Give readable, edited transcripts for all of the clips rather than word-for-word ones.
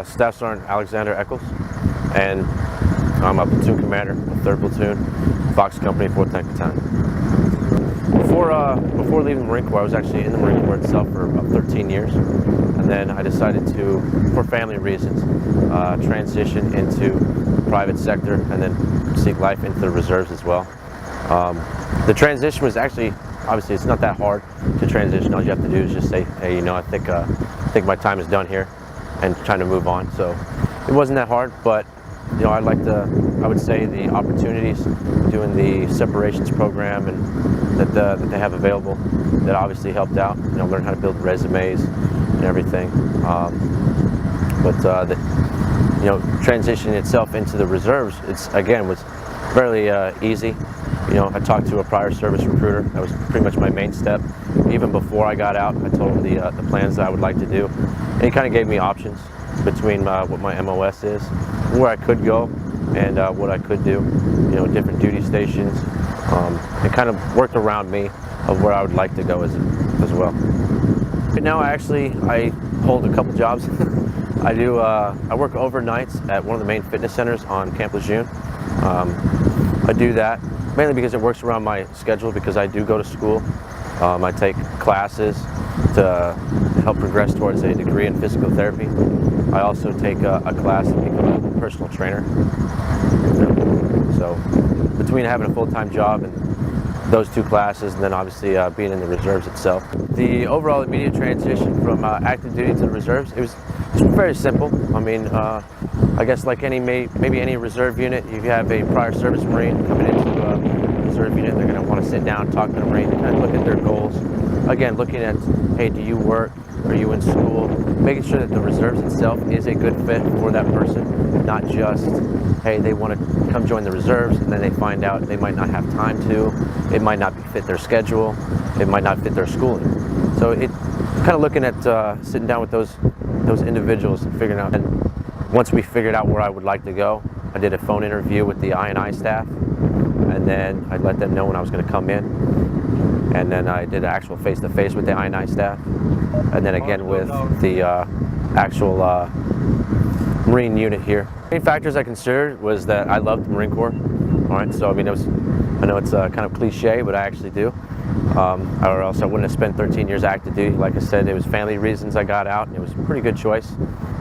Staff Sergeant Alexander Echols, and I'm a platoon commander of 3rd Platoon, Fox Company, 4th Tank Battalion. Before leaving the Marine Corps, I was actually in the Marine Corps itself for about 13 years, and then I decided to, for family reasons, transition into the private sector and then seek life into the reserves as well. The transition was actually, obviously it's not that hard to transition. All you have to do is just say, hey, I think my time is done here, and trying to move on. So it wasn't that hard, but I would say the opportunities doing the separations program and that they have available, that obviously helped out. Learn how to build resumes and everything. Transitioning itself into the reserves, was fairly easy. I talked to a prior service recruiter. That was pretty much my main step. Even before I got out, I told him the plans that I would like to do. And he kind of gave me options between what my MOS is, where I could go, and what I could do, different duty stations, and kind of worked around me of where I would like to go as well. Right now, I hold a couple jobs. I work overnights at one of the main fitness centers on Camp Lejeune. I do that mainly because it works around my schedule, because I do go to school. I take classes to help progress towards a degree in physical therapy. I also take a class to become a personal trainer. So between having a full-time job and those two classes, and then obviously being in the reserves itself, the overall immediate transition from active duty to the reserves, it was very simple. I guess like maybe any reserve unit, you have a prior service Marine coming into a reserve unit, they're going to want to sit down, talk to the Marine, kind of look at their goals. Again, looking at, hey, do you work? Are you in school? Making sure that the reserves itself is a good fit for that person, not just, hey, they want to come join the reserves and then they find out they might not have time to, it might not fit their schedule, it might not fit their schooling. So it kind of looking at sitting down with those individuals and figuring out. And once we figured out where I would like to go, I did a phone interview with the I&I staff, and then I let them know when I was going to come in. And then I did an actual face-to-face with the I&I staff, and then again with the actual Marine unit here. The main factors I considered was that I loved the Marine Corps. All right, so I know it's kind of cliche, but I actually do. Or else I wouldn't have spent 13 years active duty. Like I said, it was family reasons I got out, and it was a pretty good choice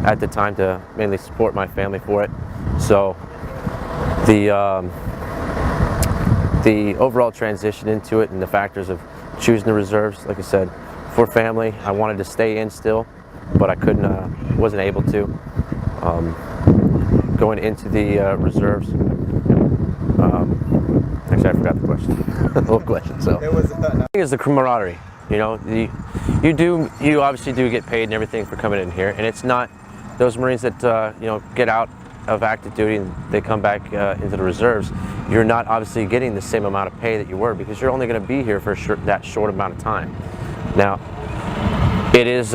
at the time to mainly support my family for it. So the overall transition into it and the factors of choosing the reserves, like I said, for family, I wanted to stay in still, but I wasn't able to. Going into the reserves, actually I forgot the question, the whole question. So the thing is the camaraderie. You obviously do get paid and everything for coming in here, and it's not those Marines that get out of active duty and they come back into the reserves. You're not obviously getting the same amount of pay that you were, because you're only going to be here for that short amount of time. Now, it is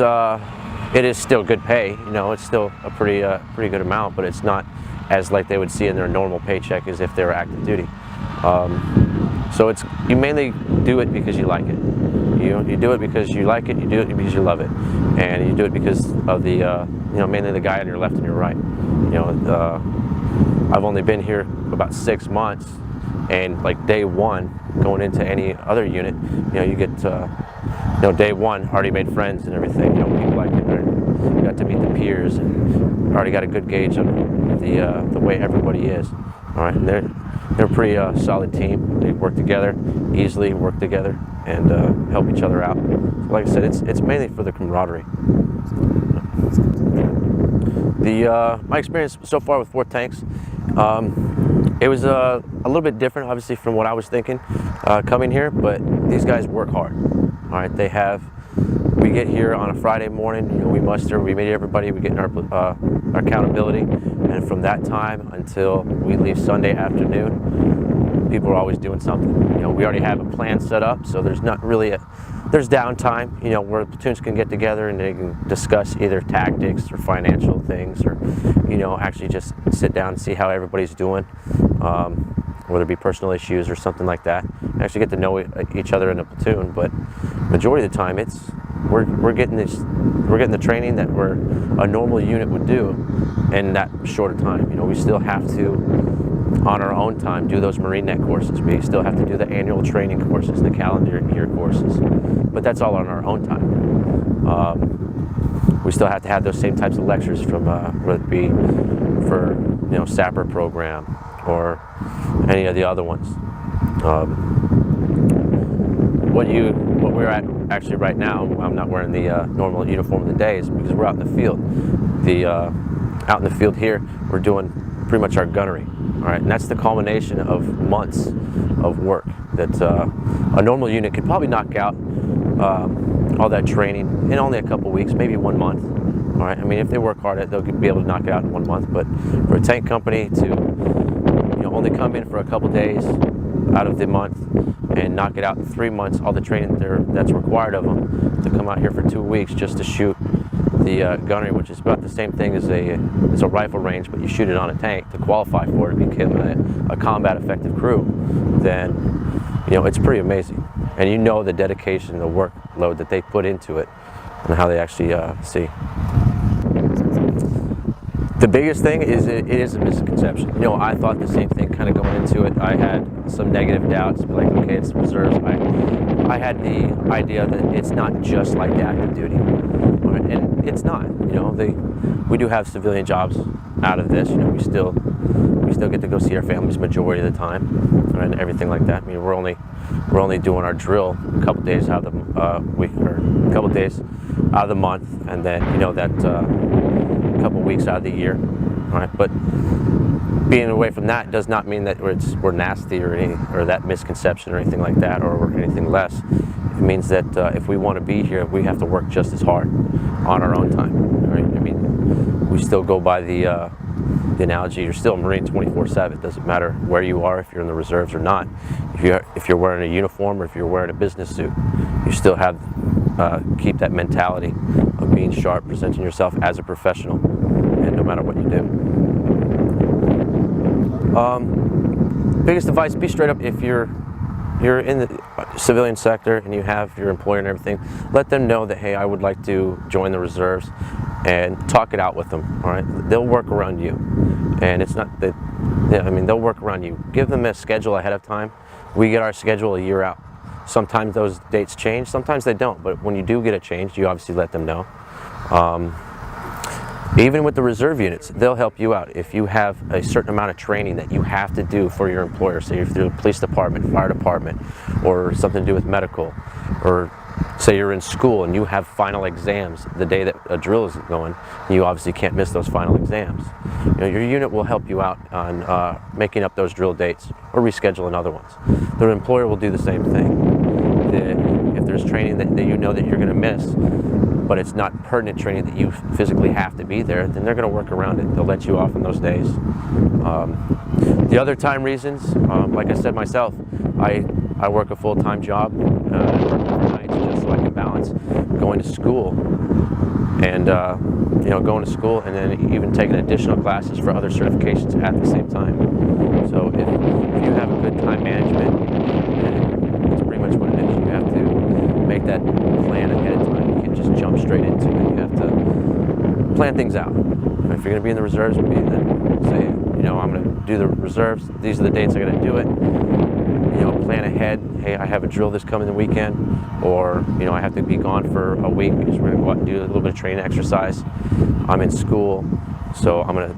still good pay. It's still a pretty good amount, but it's not as like they would see in their normal paycheck as if they were active duty. So you mainly do it because you like it. You do it because you like it. You do it because you love it, and you do it because of the mainly the guy on your left and your right. I've only been here about 6 months, and like day one, going into any other unit, you get day one already made friends and everything. People like it. You got to meet the peers and already got a good gauge of the way everybody is. All right, and they're a pretty solid team. They work together, easily work together, and help each other out. So like I said, it's mainly for the camaraderie. My experience so far with 4th Tanks, it was a little bit different, obviously, from what I was thinking coming here. But these guys work hard. All right, we get here on a Friday morning. We muster, we meet everybody, we get in our accountability, and from that time until we leave Sunday afternoon, people are always doing something. We already have a plan set up, so there's not really there's downtime, where platoons can get together and they can discuss either tactics or financial things, or, actually just sit down and see how everybody's doing, whether it be personal issues or something like that. Actually get to know each other in a platoon, but majority of the time it's we're getting the training that a normal unit would do in that shorter time. You know, we still have to, on our own time, do those Marine Net courses. We still have to do the annual training courses, the calendar year courses, but that's all on our own time. We still have to have those same types of lectures from whether it be for, you know, Sapper program or any of the other ones. What we're at actually right now, I'm not wearing the normal uniform of the day, is because we're out in the field. Out in the field here, we're doing pretty much our gunnery. All right, and that's the culmination of months of work that a normal unit could probably knock out all that training in only a couple weeks, maybe 1 month. All right, I mean, if they work hard at it, they'll be able to knock it out in 1 month. But for a tank company to, you know, only come in for a couple days out of the month and knock it out in 3 months, all the training that's required of them, to come out here for 2 weeks just to shoot the gunnery, which is about the same thing as it's a rifle range, but you shoot it on a tank to qualify for it to become a combat effective crew, then, you know, it's pretty amazing. And you know the dedication, the workload that they put into it, and how they actually see. The biggest thing is it is a misconception. You know, I thought the same thing kind of going into it. I had some negative doubts, like, okay, it's reserves. I had the idea that it's not just like the active duty, right? And it's not. You know, we do have civilian jobs out of this. You know, we still get to go see our families majority of the time, right, and everything like that. I mean, we're only doing our drill a couple days out of the week, or a couple days out of the month, and then, you know, that couple weeks out of the year. All right, but being away from that does not mean that we're nasty or that misconception or anything like that, or anything less. It means that if we want to be here, we have to work just as hard on our own time. Right? I mean, we still go by the analogy: you're still a Marine 24/7. It doesn't matter where you are, if you're in the reserves or not. If you're wearing a uniform or if you're wearing a business suit, you still have keep that mentality of being sharp, presenting yourself as a professional, and no matter what you do. Biggest advice: be straight up. If you're in the civilian sector and you have your employer and everything, let them know that, hey, I would like to join the reserves, and talk it out with them. All right, they'll work around you, and it's not that. Yeah, I mean, they'll work around you. Give them a schedule ahead of time. We get our schedule a year out. Sometimes those dates change, sometimes they don't, but when you do get it changed, you obviously let them know. Even with the reserve units, they'll help you out. If you have a certain amount of training that you have to do for your employer, say if you're the police department, fire department, or something to do with medical, or say you're in school and you have final exams the day that a drill is going, you obviously can't miss those final exams. You know, your unit will help you out on making up those drill dates or rescheduling other ones. The employer will do the same thing. If there's training that you know that you're going to miss, but it's not pertinent training that you physically have to be there, then they're going to work around it. They'll let you off on those days. The other time reasons, like I said myself, I work a full-time job. I work overnights just so I can balance going to school and you know, going to school and then even taking additional classes for other certifications at the same time. So if you have a good time management, that's pretty much what it is. You have to make that plan ahead of time. You can't just jump straight into it. You have to plan things out. If you're going to be in the reserves, then say, you know, I'm going to do the reserves. These are the dates I'm going to do it. You know, plan ahead. Hey, I have a drill this coming weekend, or, you know, I have to be gone for a week because we're going to go out and do a little bit of training exercise. I'm in school, so I'm going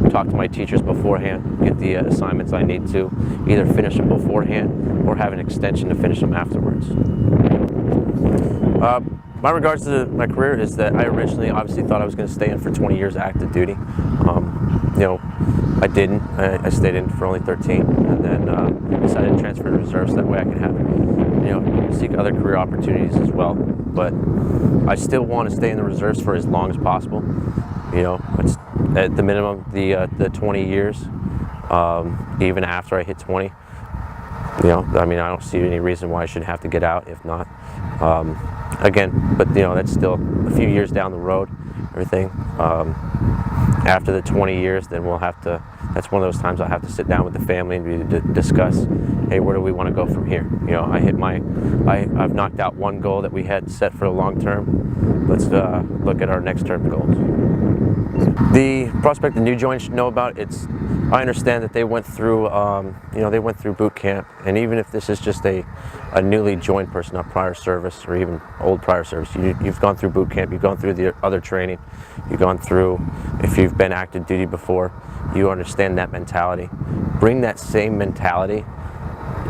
to talk to my teachers beforehand, get the assignments I need to, either finish them beforehand or have an extension to finish them afterwards. My regards to my career is that I originally obviously thought I was going to stay in for 20 years active duty. You know, I didn't. I stayed in for only 13, and then decided to transfer to reserves. That way I can have, you know, seek other career opportunities as well. But I still want to stay in the reserves for as long as possible. You know, it's at the minimum the 20 years, even after I hit 20. You know, I mean, I don't see any reason why I should have to get out if not. Again, but you know, that's still a few years down the road. everything. After the 20 years, then we'll have to, that's one of those times I'll have to sit down with the family and discuss, hey, where do we want to go from here? You know, I've knocked out one goal that we had set for the long term. Let's look at our next term goals. The prospect the new joiners should know about, I understand that they went through, they went through boot camp, and even if this is just a newly joined person, not prior service or even old prior service, you've gone through boot camp, you've gone through the other training, you've gone through, if you've been active duty before, you understand that mentality. Bring that same mentality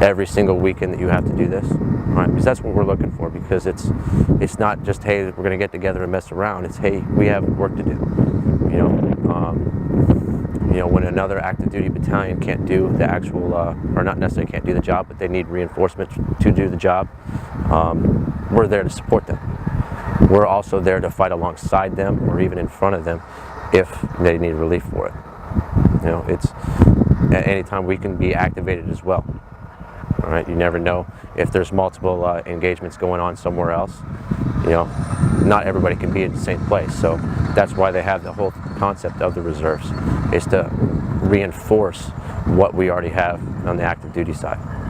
every single weekend that you have to do this, right? Because that's what we're looking for. Because it's not just, hey, we're going to get together and mess around. It's, hey, we have work to do. When another active duty battalion can't do the actual, or not necessarily can't do the job, but they need reinforcement to do the job, we're there to support them. We're also there to fight alongside them or even in front of them if they need relief for it. It's at any time we can be activated as well. All right, you never know if there's multiple engagements going on somewhere else. Not everybody can be in the same place, so that's why they have the whole concept of the reserves, is to reinforce what we already have on the active duty side.